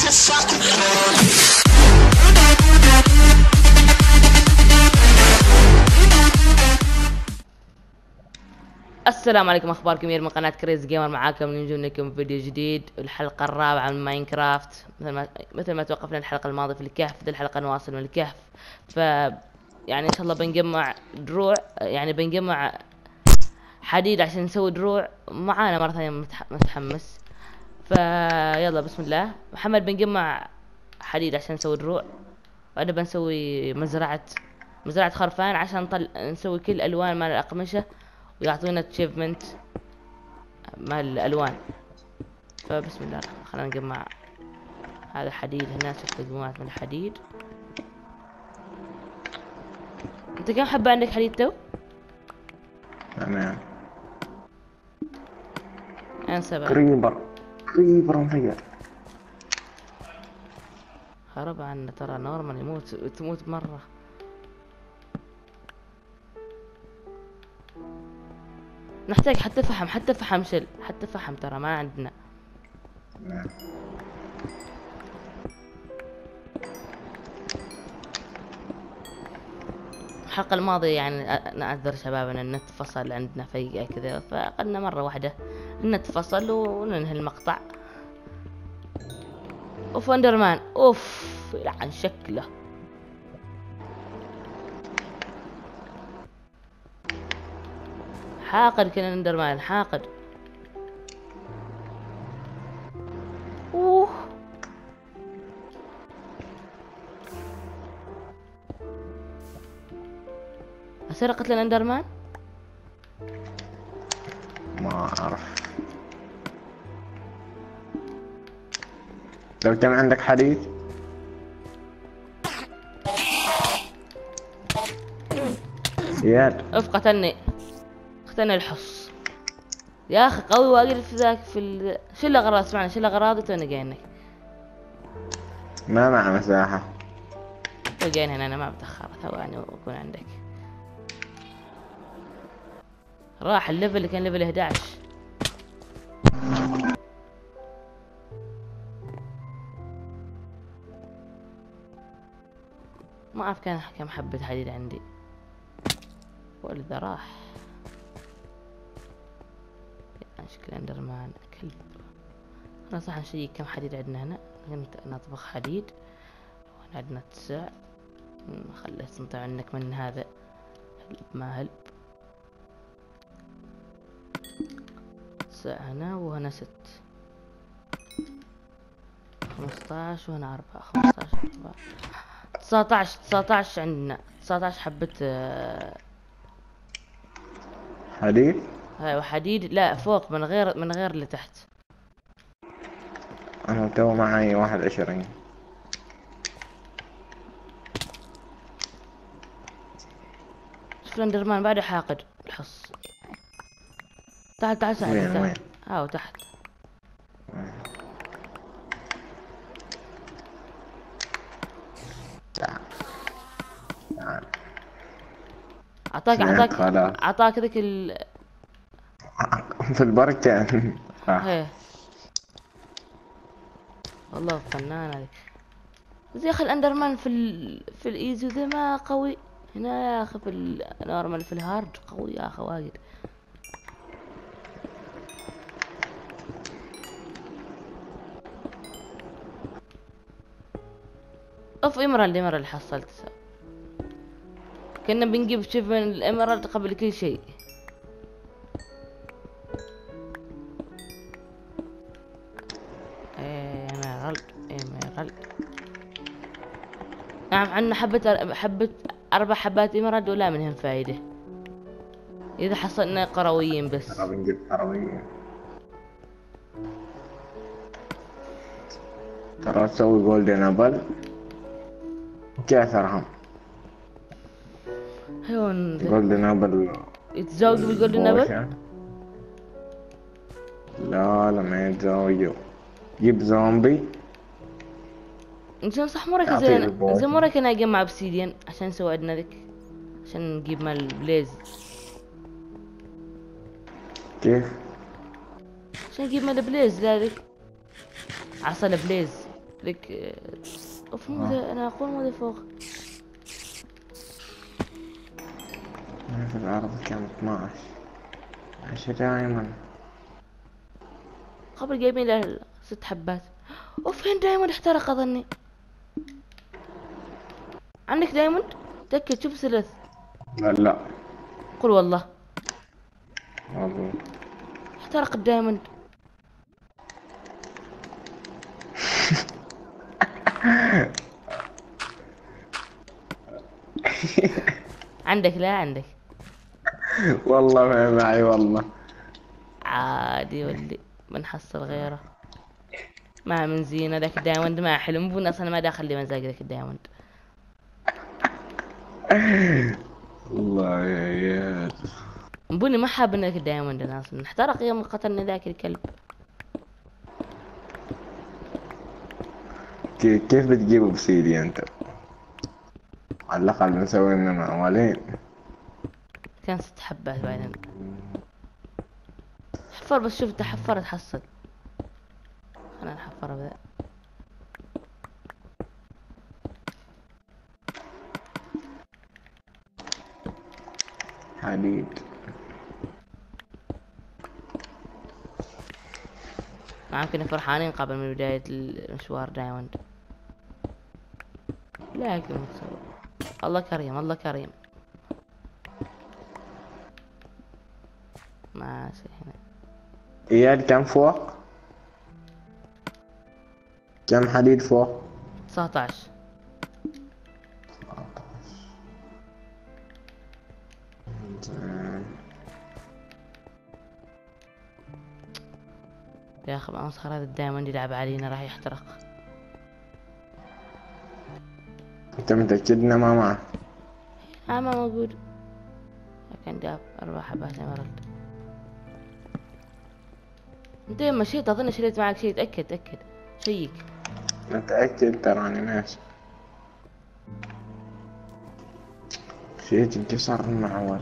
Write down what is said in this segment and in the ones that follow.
السلام عليكم، اخباركم من قناه كريز جيمر. معاكم نجي لكم فيديو جديد، الحلقه الرابعه من ماينكرافت. مثل ما توقفنا الحلقه الماضيه في الكهف، دي الحلقه نواصل من الكهف. يعني ان شاء الله بنجمع دروع، يعني بنجمع حديد عشان نسوي دروع. معانا مره ثانيه متحمس. يلا بسم الله. محمد بنجمع حديد عشان نسوي دروع، وانا بنسوي مزرعه خرفان عشان نسوي كل الوان مال الاقمشه، ويعطونا اتشيفمنت مال الالوان. فبسم الله خلينا نجمع هذا حديد. هنا شفت مجموعة من الحديد. انت كم حبة عندك حديد تو؟ تمام. انا 7. كريبر مفير. هرب عنا ترى، نورمال تموت مرة. نحتاج حتى فحم شل، حتى فحم ترى ما عندنا. الحلقة الماضية يعني نعذر شبابنا، النت فصل عندنا فجأة كذا، فقلنا مرة واحدة النت فصل وننهي المقطع. اوف اندرمان، اوف يلعن شكله. حاقد كان اندرمان، حاقد. اوه أصير قتل الاندرمان؟ ما اعرف. لو كان عندك حديد زياد. اوف قتلني الحص يا اخي، قوي. واقف ذاك شيل اغراض، اسمعني، شيل اغراضي تونا جايينك. ما مع مساحة. تو جايين هنا، انا ما بتاخر ثواني واكون عندك. راح الليفل اللي كان ليفل 11. ما اعرف كان كم حبة حديد عندي، ولذا راح. شكل اندرمان كلب. انا صح نشيك كم حديد عندنا هنا. نطبخ حديد، وهنا عندنا 9. خليه استمتع عنك من هذا هلب ما هلب. 9 هنا، وهنا 6. 15 وهنا 4. 15 4 19 عندنا 19 حبة حديد. هاي حديد. لا فوق، من غير اللي تحت. انا تو معي 21. شوف الاندرمان بعده حاقد الحص. تعال ساعدني. وين؟ هاو تحت. تعال. اعطاك ذيك في البركة. هيه والله فنان هذيك. زي يا اخي الاندرمان في الايزي ذا ما قوي. هنا يا اخي في النورمال، في الهارد قوي يا اخي واجد. اوف ايمرالد حصلت. كنا بنجيب شوف من الاميرالد قبل كل شيء. ايميرالد. نعم، عندنا حبة 4 حبات ايميرالد، ولا منهم فايدة اذا حصلنا قرويين بس. ترى بنجيب قرويين. ترى تسوي جولدن ابل كاثرهم. هون جولدن ابل يتزوجوا بالجولدن ابل؟ لا ما يتزوجوا. جيب زومبي. انت صح مرة كنا نجمع obsidian عشان نسوي عندنا ذيك، عشان نجيب مال بليز. كيف؟ عشان نجيب مال بليز ذلك، عصا البليز. لك اوف مو ذا، انا اقول مو ذا فوق. أنا في الأرض كم 12. 10 دايما. قبل جايبين له 6 حبات. اوف فين دايموند احترق اظني. عندك دايموند؟ تأكد شوف سلث. لا لا قل والله والله. احترق الدايموند. عندك لا عندك؟ والله ما معي والله. عادي ولي بنحصل غيره. ما من زينة ذاك الدايموند، ما حلم بون اصلا ما داخل لي مزاج ذاك الدايموند. والله يا عيال. بوني ما حاب ذاك الدايموند، انا اصلا احترق يوم قتلني ذاك الكلب. كيف بتجيبه بسيدي انت؟ على الأقل بنسوي لنا موالين. كان 6 حبات بعدين. حفر بس شوف تحفر تحصل. خلنا نحفر بذا. حديد. ما يمكن فرحانين قبل من بداية المشوار دايموند، لكن متسوي. الله كريم الله كريم. ما هنا. إياد كم فوق؟ كم حديد فوق؟ 19. زين. يا اخي مسخر هذا الدايموند يلعب علينا راح يحترق. انت متأكد انه ما معه؟ ما موجود. كان جاب 4 حبات يا ولد. انت يوم مشيت اظن شريت معك شيء، تأكد تأكد شيك. متأكد تراني ماشي. شيء انكسر المعول.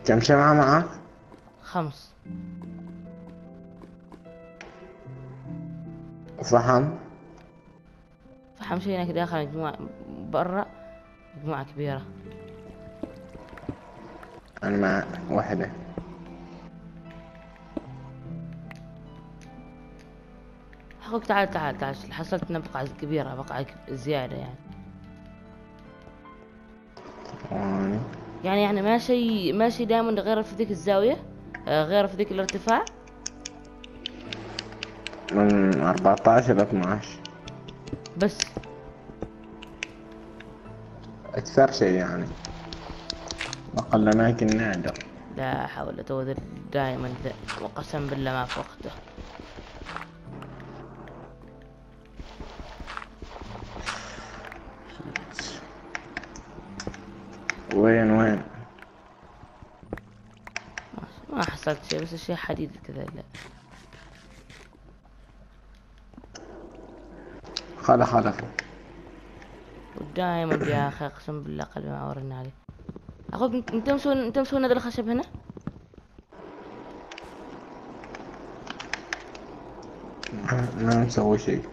كم شمعة معك؟ 5. فحم؟ فحم شيء هناك داخل مجموعة برا، مجموعة كبيرة. أنا مع واحدة. حقك تعال تعال تعال، حصلت لنا بقعة كبيرة، بقعة زيادة يعني. ثواني. يعني ماشي دائما غير في ذيك الزاوية، غير في ذيك الارتفاع. من 14 ل 12 بس أكثر شيء يعني. أقل أماكن نادر. لا حول تو دائما وقسم بالله ما فوقته. وين؟ ما حصلت شيء، بس اشياء حديد كذا. لا خلف. ودائما يا اخي اقسم بالله قلبي ما ورنا عليه. اخوك انت مسوون هذا الخشب هنا؟ ما نسوي شيء.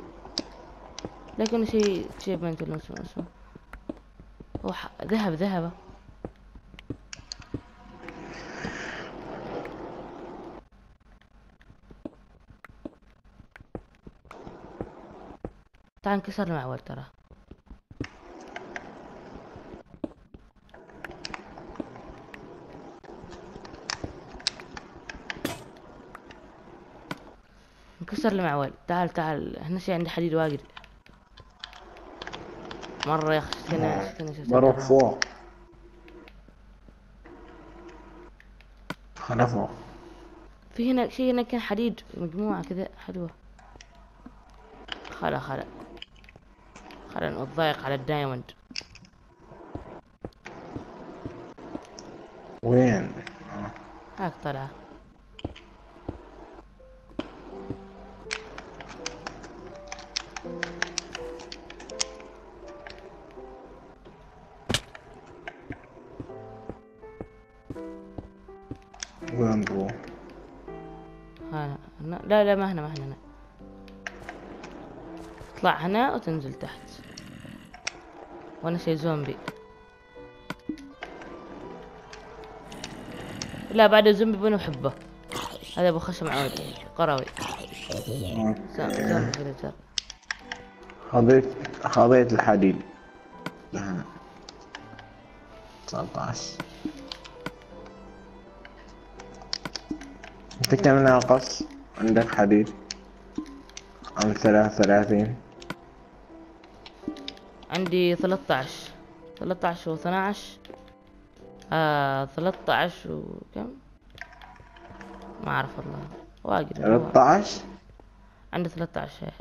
لكن شيء بنت ولا مسوون. هو ذهب. تعال انكسر المعول ترى. انكسر المعول. تعال هنا شيء عندي حديد واجد مرة يا اخي. شفتني بروح فوق. خلفه. في هنا شيء، هنا كان حديد مجموعة كذا حلوة. خلا نتضايق على الدايموند. وين؟ هاك طلعة. وين نروح؟ لا لا، ما هنا هنا. اطلع هنا وتنزل تحت. وانا شي زومبي. لا بعد الزومبي بنو حبه. هذا ابو خشم عودي قروي. زومبي فيلتر. خذيت الحديد. 19. انت كم ناقص؟ عندك حديد؟ عم 33. عندي 13. 13 و12. 13 وكم؟ ما اعرف والله. واجد هو. 13. عندي 13.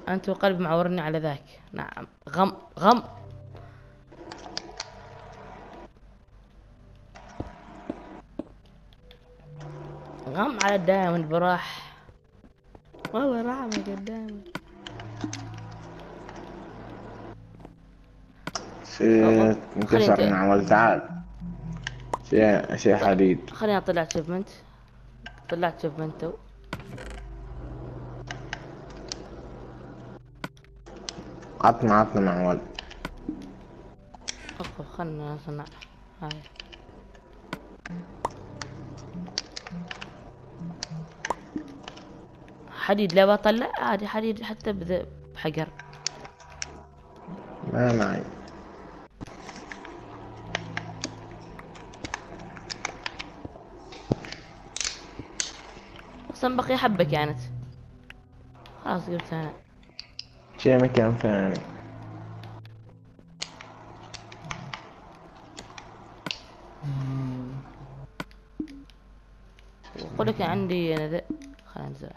انت وقلب معورني على ذاك. نعم. غم غم. غم على الدايموند براح. والله رحمك الدايموند. شيء خليني انكسر من عمل. تعال. شيء حديد. خليني اطلع اتشيفمنت. طلعت اتشيفمنت تو. عطنا معول. اوقف خلنا نصنع. هاي حديد. لا بطلع عادي حديد حتى بحجر. ما معي. اصلا بقي حبة كانت. خلاص جبت انا. شيء مكان ثاني. وقول لك عندي انا ذا. خلينا ننزل.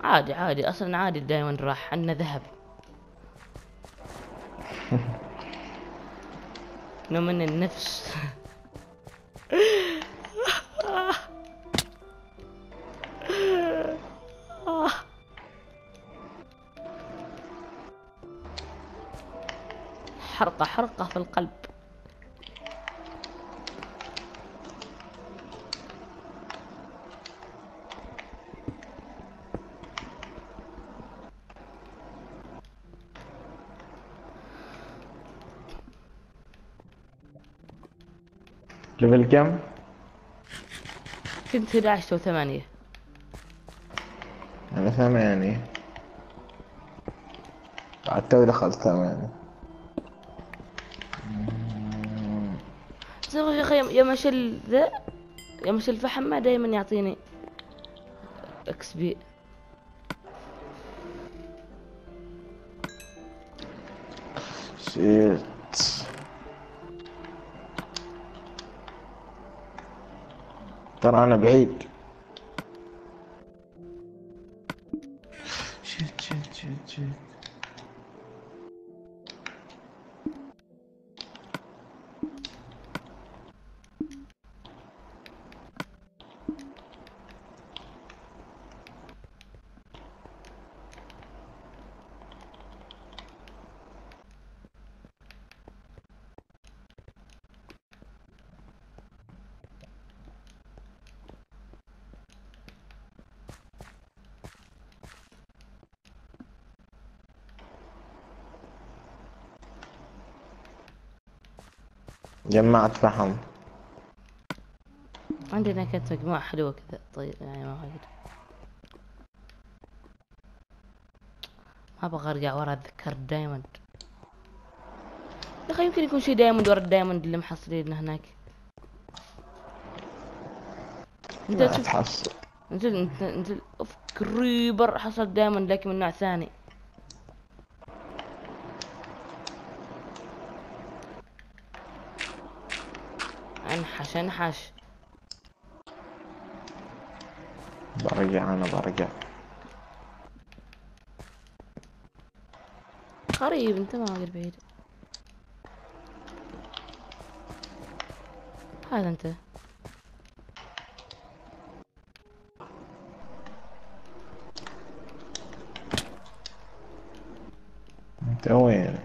عادي عادي اصلا عادي دايما راح عنا ذهب. نوع من النفس. حرقة حرقة في القلب. ليفل كم؟ كنت 11 و8. أنا 8. بعد تو دخلت 8. بس يا اخي يا مشل ذا. يا مشل الفحم ما دايما يعطيني اكس بي. شيت. ترى أنا بعيد. شيت. جمعت فحم. عندنا كانت مجموعة حلوة كذا. طيب يعني ما واجد. ما ابغى ارجع ورا اتذكر الدايموند. يا اخي يمكن يكون شي دايموند ورا الدايموند اللي محصلين هناك. انت لا تشوف. تحصل. انزل اوف كريبر حصل دايموند لكن من نوع ثاني. انحش. برجع. قريب انت ما قريب بعيد. هذا انت. انت وين؟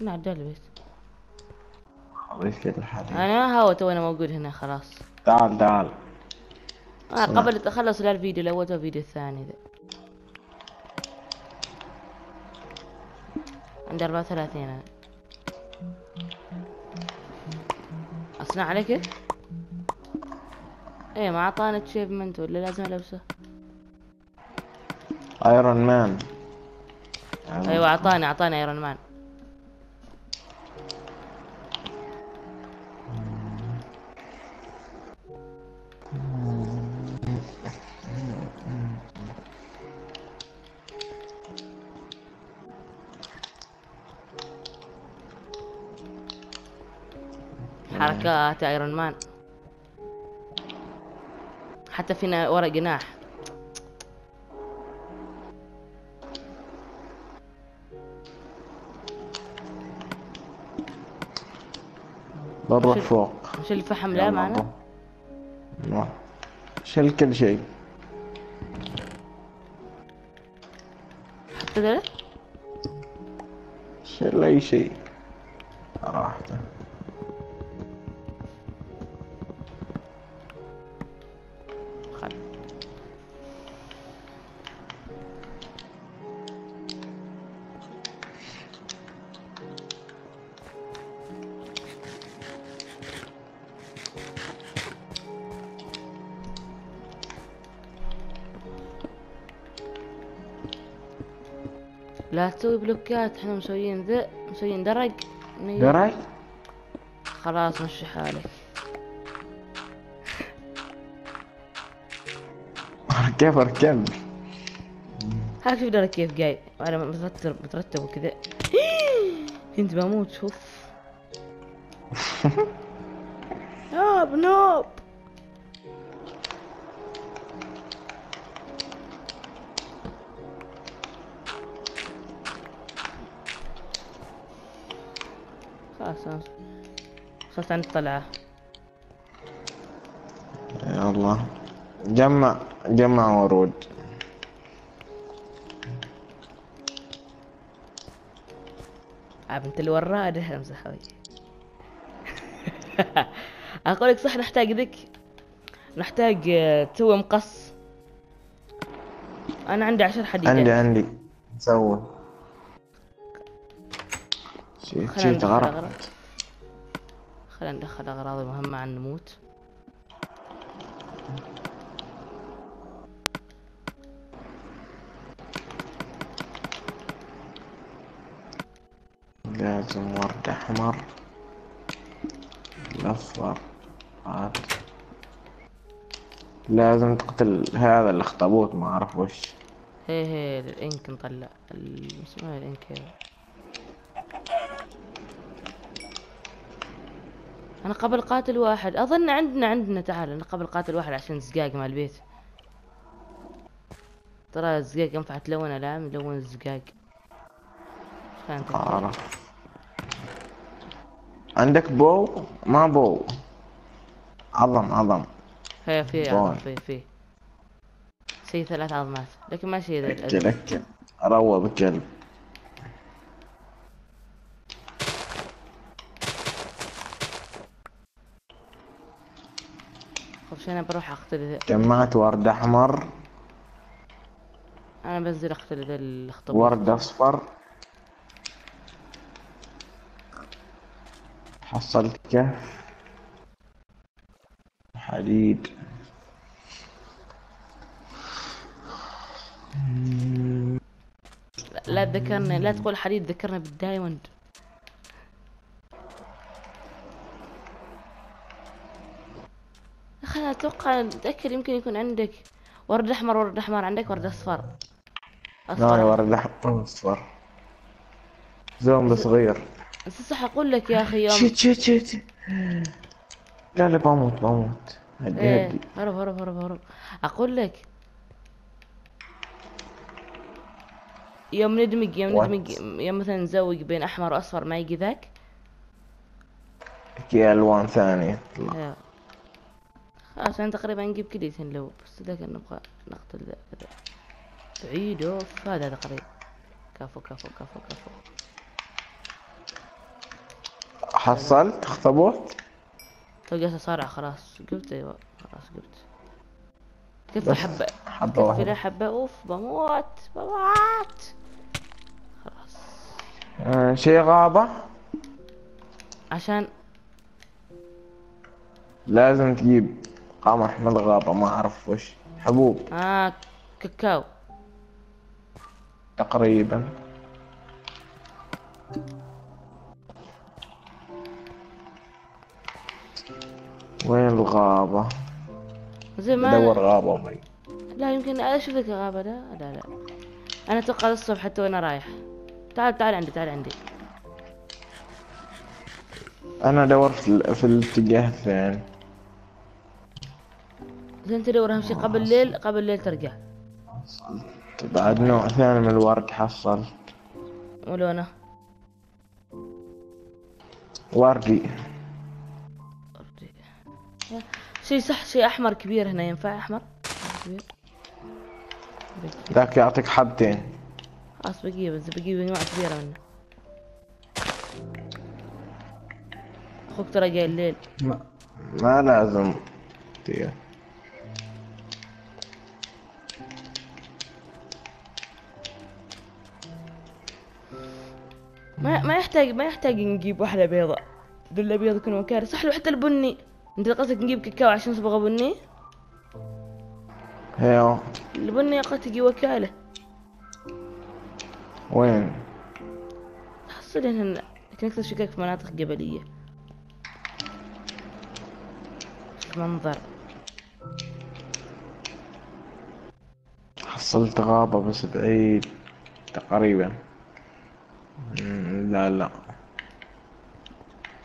هنا عدال البيت. خليك كده الحديد. انا هاو تونا موجود هنا خلاص. تعال تعال. اسمع. قبل تخلص لا الفيديو الاول والفيديو الثاني ذا. عندي 34 انا. اصنع عليك؟ ايه ما اعطاني اتشيفمنت ولا لازم البسه؟ ايرون مان. ايوه اعطاني ايرون مان. حركات ايرون مان. حتى فينا ورق جناح. بنروح فوق. نشيل الفحم لا يلا معنا. نروح. شيل كل شيء. حط ذا. شيل اي شيء. راحته. خل. لا تسوي بلوكات، احنا مسويين ذا، مسويين درج. درج؟ خلاص مشي حالك. كيف اركب؟ هاك شوف درج كيف جاي، انا مترتب وكذا. كنت بموت شوف. نوب نوب. خلاص وصلت عند الطلعة. يلا جمع ورود. عاب انت اللي وراه ده امزح هوي. اقولك صح نحتاج ذك، نحتاج تسوي مقص. انا عندي 10 حديدات. عندي نسوي. خلينا شيت غرق. ندخل اغراض مهمة عن نموت. لازم ورد احمر. الاصفر هذا. لازم تقتل هذا الاخطبوط، ما اعرف وش. هي الانك نطلع اسمه الانك. انا قبل قاتل واحد اظن عندنا تعال انا قبل قاتل واحد عشان الزقاق مال البيت. ترى الزقاق ينفع تلونه، لا ملون الزقاق. اعرف. عندك بو؟ ما بو. عظم. هي في عظم في شي 3 عظمات لكن ما شي ذا اكل اروض كلب. خفش انا بروح اقتل ذا. جمعت ورد احمر. انا بنزل اقتل ذا الاخطبوط. ورد اصفر. حصلت كهف حديد. لا تذكرني، لا تقول حديد، ذكرني بالدايموند. انا اتوقع اتاكد يمكن يكون عندك ورد احمر عندك ورد اصفر. لا ورد احمر اصفر. زومبي صغير. بس صح اقول لك يا اخي يوم. شيت. لا بموت. هدي. هرب. اقول لك يوم ندمج يوم مثلا نزوق بين احمر واصفر ما يجي ذاك. في الوان ثانية. خلاص انا تقريبا نجيب كليتين لو بس ذاك نبغى نقتل ذا بعيد اوف هذا تقريبا كفو كفو كفو كفو. حصلت اختبرت. توقعت صارع خلاص قلت ايوه خلاص قلت. كيف بس حبة؟ حبة كيف فينا واحدة. حبة؟ اوف بموت بموت. خلاص. شي غابة. عشان لازم تجيب قمح من الغابة، ما أعرف وش، حبوب كاكاو. تقريبا. وين الغابة؟ زي ما بدور غابة مي. لا يمكن اشوف لك غابة. لا لا لا، انا اتوقع الصبح حتى وانا رايح. تعال تعال عندي، تعال عندي. أنا أدور في الاتجاه الثاني. زين تدور اهم شي قبل الليل، قبل الليل ترجع. بعد نوع ثاني من الورد حصل. ولونه وردي. وردي. شي صح، شي احمر كبير هنا ينفع؟ احمر كبير. ذاك يعطيك حبتين. خلاص بجيب، بس بجيب نوع كبيرة منه. اخوك ترى جاي الليل. ما لازم كتير. ما يحتاج نجيب واحدة بيضاء. دول الابيض يكونوا كارثة. صح له حتى البني. انت قصدك نجيب كاكاو عشان صبغة بني؟ هيو. البني قد تجي وكالة. وين؟ تحصل هنا، لكن اكثر شكاك في مناطق جبلية. شوف منظر. حصلت غابة بس بعيد تقريبا. لا لا،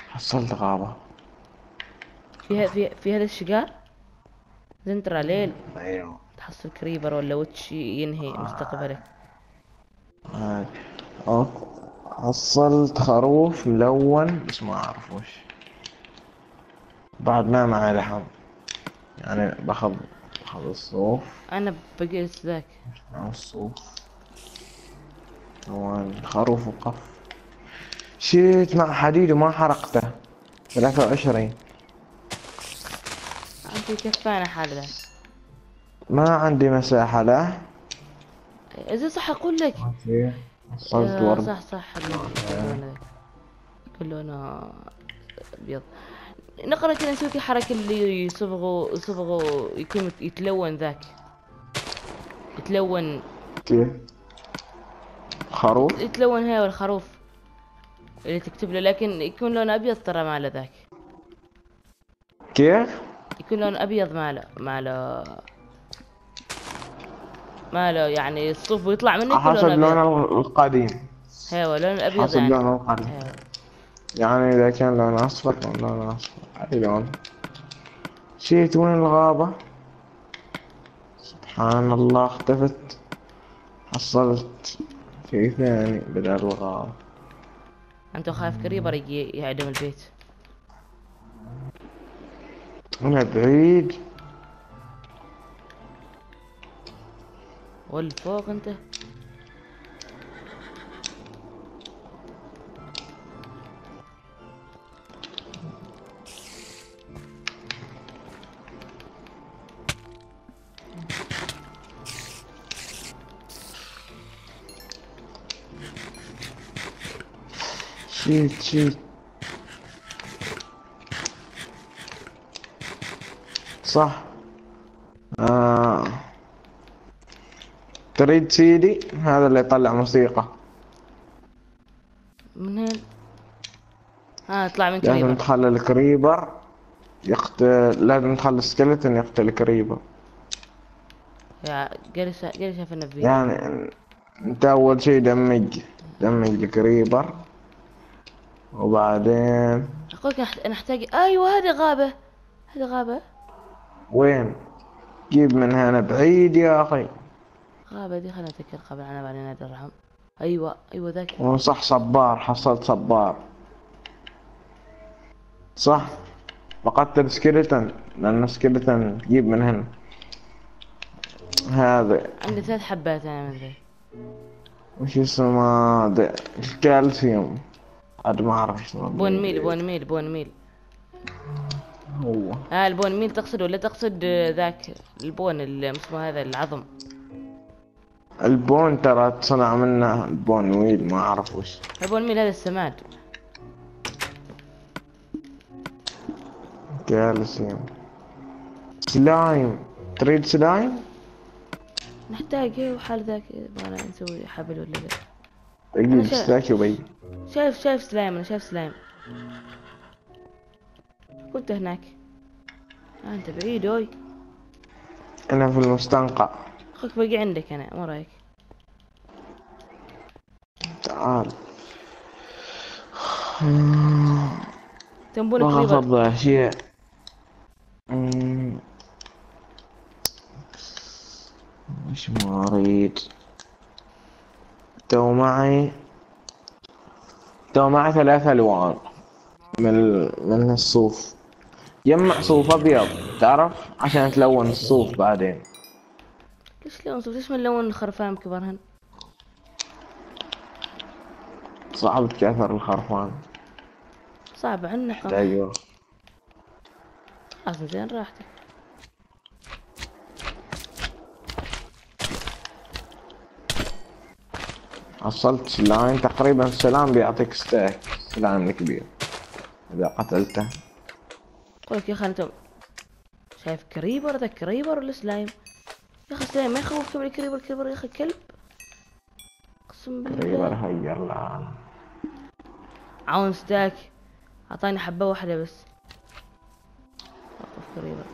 حصلت غابة. في هذا الشجار. زين ترى ليل ايوه. تحصل كريبر ولا وتش ينهي مستقبلك. هاي. حصلت خروف ملون بس ما اعرف وش. بعد ما معي لحم، يعني باخذ الصوف. انا بقيت ذاك. الصوف كمان خروف وقف. شيت مع حديد وما حرقته. 23. انت كفانا حال ذاك. ما عندي مساحة له. اذا صح اقول لك. اوكي. حصلت ورد. صح صح ذاك. كله انا ابيض. نقرا كذا نسوي كي حركة اللي يصبغوا يكون يتلون ذاك. يتلون. كيف؟ خروف. يتلون هي والخروف اللي تكتب له، لكن يكون لونه ابيض ترى ماله ذاك. كيف؟ يكون لونه ابيض ماله يعني الصوف ويطلع منه يكون حسب لونه ابيض. لونه القديم. هيو لون الابيض حسب يعني. لونه القديم. هيو. يعني إذا كان لونه أصفر كان لونه أصفر. أي لون. شيت وين الغابة؟ سبحان الله اختفت. حصلت شيء ثاني بدل الغابة. انت خايف كريبر يجي يهدم البيت. هنا بعيد. والفوق انت. شيت صح. تريد سيدي هذا اللي يطلع موسيقى. منين؟ اطلع من لازم كريبر. تخلي الكريبر يقتل. لازم تخلي السكeleton يقتل الكريبر. يا جالس شايف النبي. يعني انت اول شي دمج الكريبر وبعدين. اقولك انا احتاج. ايوه هذه غابة. وين؟ جيب من هنا بعيد يا اخي. غابة دي خلنا نتذكر قبل انا بعدين نادي الرحم. ايوه ذاك. وصح صبار. حصلت صبار. صح. فقدت السكيلتون لان السكيلتون تجيب من هنا. هذا عندي 3 حبات انا من ذي. وش اسمه الكالسيوم. عاد ما اعرف شنو بون ميل بالإنجليزي. بون ميل بون ميل. هو البون ميل تقصد ولا تقصد ذاك البون اسمه هذا العظم؟ البون ترى تصنع منه البون ويل، ما اعرف وش. البون ميل هذا السماد. كالسيوم. سلايم. تريد سلايم؟ نحتاج وحال ذاك يبغانا نسوي حبل ولا لا. دقيقة اشتاك يبي. شايف سلايم، انا شايف سلايم. كنت هناك. انت بعيد اوي. انا في المستنقع. اخوك باقي عندك، انا ما رايك؟ تعال. تنبون بغى كريبر. افضل اشياء. أمم، وش ما اريد. تو معي تو معي 3 ألوان من الصوف. جمع صوف ابيض تعرف عشان تلون الصوف بعدين. ليش لون صوف؟ ليش ما نلون الخرفان بكبرهن؟ صعب تكاثر الخرفان. صعب عنا قمح. تحتاج. خلاص زين راحتك. حصلت سلايم تقريبا. السلام بيعطيك ستاك سلايم الكبير اذا قتلته. قولك يا اخي انت شايف كريبر؟ ذا كريبر ولا سلايم؟ يا اخي سلايم ما يخوف كم الكريبر. كريبر يا اخي كلب، اقسم قريبا بالله. هير لا. عاون ستاك، اعطاني حبة واحدة بس. وقف كريبر.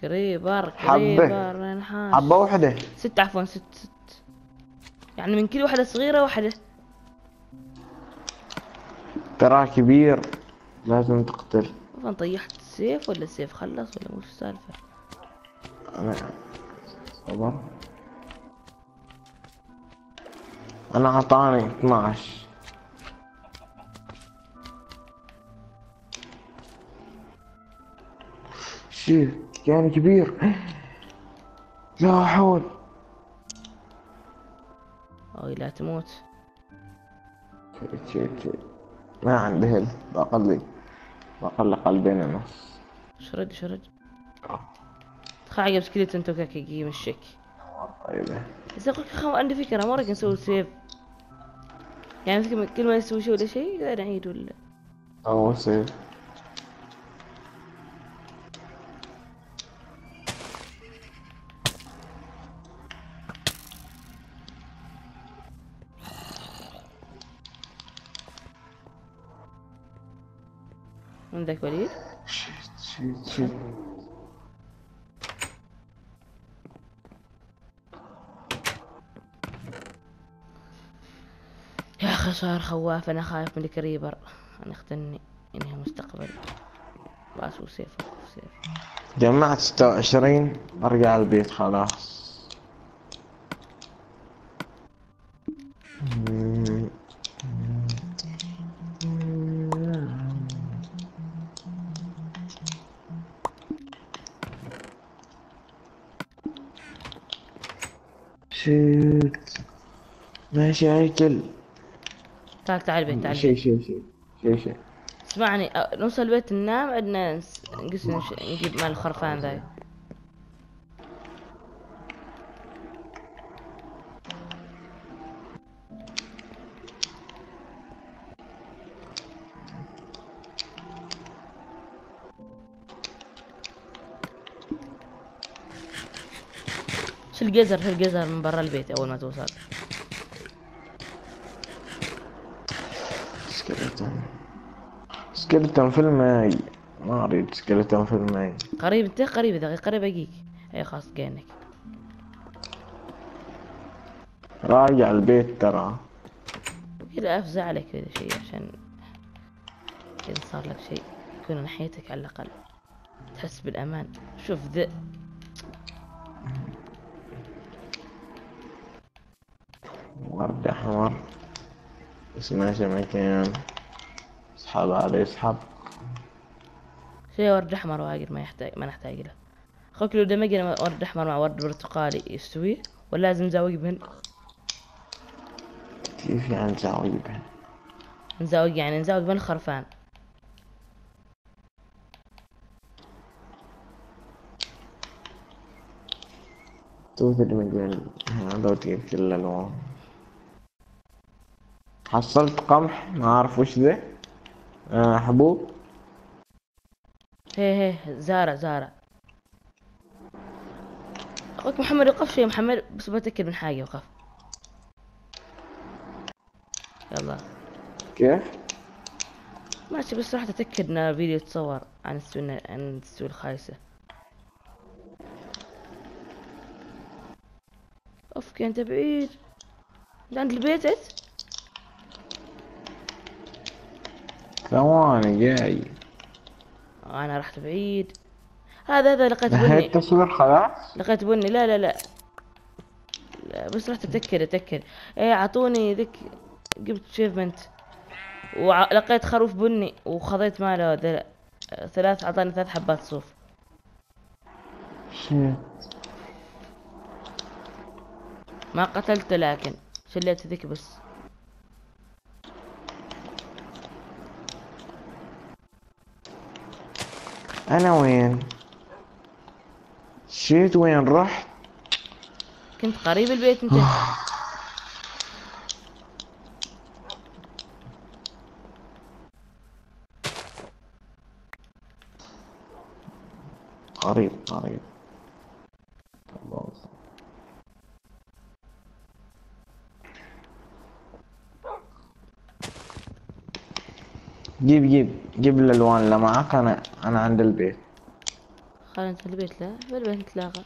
كريبر حبة. انحاش. حبة واحدة. 6 عفوا 6. يعني من كل واحدة صغيرة واحدة. ترى كبير لازم تقتل. طبعا طيحت السيف ولا السيف خلص ولا وش السالفة؟ انا صبر. انا اعطاني 12. شوف كان كبير. لا حول. اوي لا تموت. شي. ما عندي هيل. بقل قلبين ونص. شرد. تخيل عقب سكليت انتو كاكي يجي الشك. طيب. بس اقولك عندي فكرة، ما رايك نسوي سيف؟ يعني كل ما نسوي شيء ولا شيء لا نعيد ولا. أول سيف. عندك وليد؟ شيت. يا اخي صار خواف، انا خايف من الكريبر. انا اختني انهي مستقبل. باسو سيف أوقف سيف. جمعت 26. ارجع البيت خلاص. شيت. ماشي هيكل. تعال البيت، تعال البيت. شيء. اسمعني، نوصل البيت ننام، عندنا نجيب مال الخرفان ذاي. شو الجزر من برا البيت اول ما توصل. سكلتون في الماي. ما اريد سكلتون في الماي. قريب انت، قريب اذا قريب اجيك. اي خلاص جاينك. راجع البيت ترى. كذا افزع لك كذا شيء عشان اذا صار لك شيء يكون ناحيتك على الاقل تحس بالامان. شوف ذا ورد احمر. اسمه مكان. اسحب عليه اسحب. شيء ورد احمر واجد ما نحتاج له. اخوك لو دمجنا ورد احمر مع ورد برتقالي يستوي ولا لازم نزوق بهن؟ كيف يعني نزاوي بها؟ نزاوق يعني نزاوق من الخرفان. توتر مليون هذا تجيب كل الألوان. حصلت قمح ما أعرف وش ذا. حبوب. هي زارع. اخوك محمد وقف شوي محمد، بس بتأكد من حاجة وقف. يلا كيف؟ ماشي، بس راح تتأكد ان الفيديو يتصور عن السوي الخايسة. اوف انت بعيد، انت عند البيت انت؟ ثواني جاي. انا رحت بعيد. هذا لقيت نهيت بني. تصوير خلاص؟ لقيت بني، لا بس رحت اتأكد. ايه اعطوني ذيك، جبت شيفمنت ولقيت خروف بني وخذيت ماله اعطاني 3 حبات صوف. شيت. ما قتلته لكن شليت ذيك بس. أنا وين؟ شيت وين رحت؟ كنت قريب البيت انت. قريب. جيب الألوان اللي معك. أنا عند البيت. خلنا انت البيت، لا في البيت نتلاقى.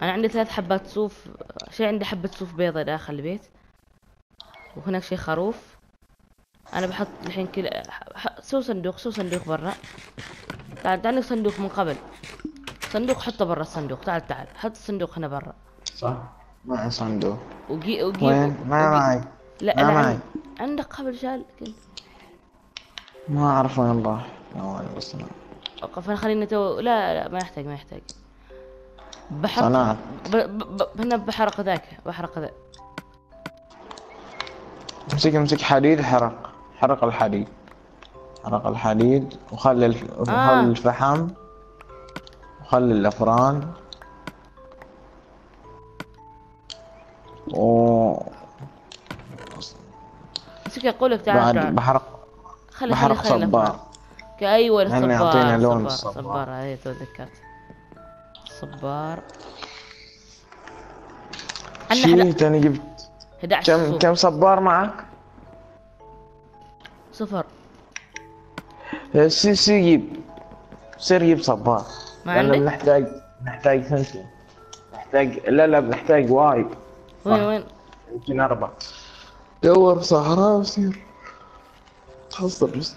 انا عندي 3 حبات صوف. عندي حبة صوف بيضة داخل البيت، وهناك شي خروف. انا بحط الحين سو صندوق برا. تعال عندك صندوق من قبل. صندوق حطه برا الصندوق. تعال حط الصندوق هنا برا. صح. معي صندوق. وجيب وين؟ ما معي. لا معي. عندك قبل شال كنت. ما أعرف وين راح. ثواني بس أنا وقف خلينا لا ما يحتاج. بحط صنعت. هنا بحرق ذا. امسك حديد. حرق الحديد. وخلي الفحم. وخلي الأفران. و امسك اقولك بعد تعال. بحرق خلي صبار. ايوه لأنه يعطينا لون صبار هذه تذكرت. صبار. شيت أنا جبت 11 كم صبار معك؟ 0. سير جيب صبار. ما لأنه عندك؟ نحتاج ثنتين. لا بنحتاج وايد. وين؟ يمكن 4. دور صحراء وسير تحصل بس.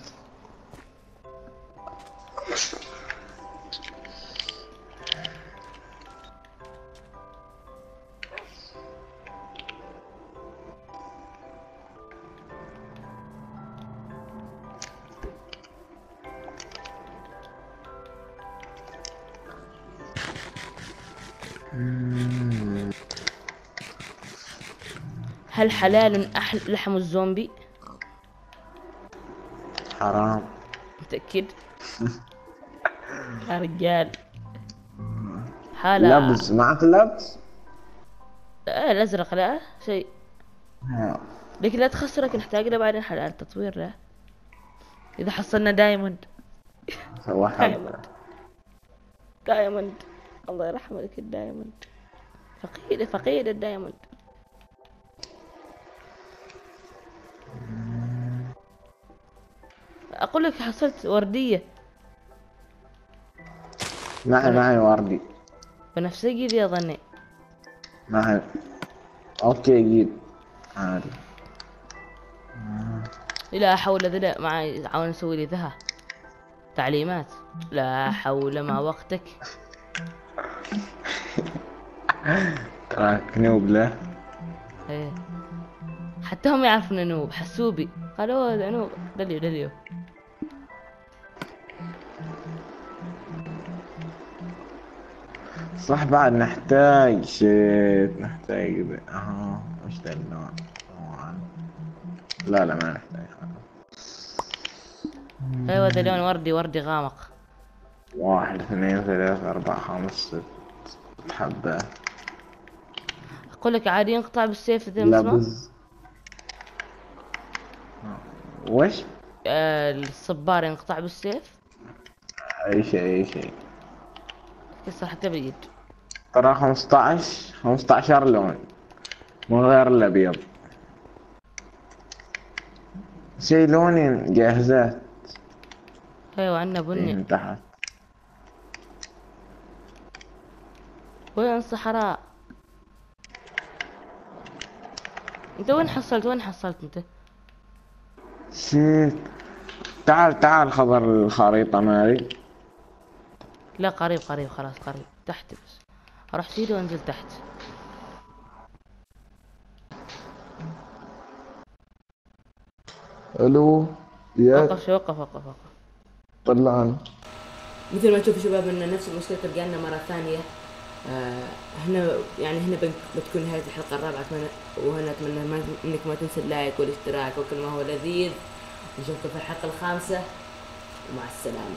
هل حلال لحم الزومبي؟ حرام. متأكد؟ يا رجال حالة. لبس معك لبس؟ الأزرق لا شيء، لكن لا تخسرك، نحتاج له بعدين حلال تطوير له إذا حصلنا دايموند. دايموند الله يرحم لك الدايموند. فقيد الدايموند. اقول لك حصلت وردية. معي وردي. بنفسجي ذي اظني. معي. اوكي جيب عادي. لا حول ذا معي، عاون نسوي لي ذها تعليمات. لا حول ما وقتك. تراك نوب له. ايه حتى هم يعرفون نوب. حسوبي قالوا هذا نوب. دليو صح بعد نحتاج شيت، نحتاج وش ذا النوع؟ لا لا ما نحتاج هذا. ايوه ذا لون وردي وردي غامق. 1 2 3 4 5 6 حبة. اقول لك عادي ينقطع بالسيف ذا لا اسمه. وش؟ الصبار ينقطع بالسيف. اي شيء اي شيء. كسر حتى باليد. ترى 15 لون من غير الابيض. شيء لونين جاهزات. ايوه عنا بني. من تحت. وين الصحراء؟ انت وين حصلت انت؟ شيت. تعال خبر الخريطة مالي. لا قريب خلاص قريب تحت بس. اروح سيدي وانزل تحت. الو يا وقف. طلعنا. مثل ما تشوفوا شباب ان نفس المشكله ترجع لنا مره ثانيه. هنا يعني بتكون نهايه الحلقه الرابعه. اتمنى وهنا اتمنى انك ما تنسى اللايك والاشتراك وكل ما هو لذيذ. نشوفكم في الحلقه الخامسه ومع السلامه.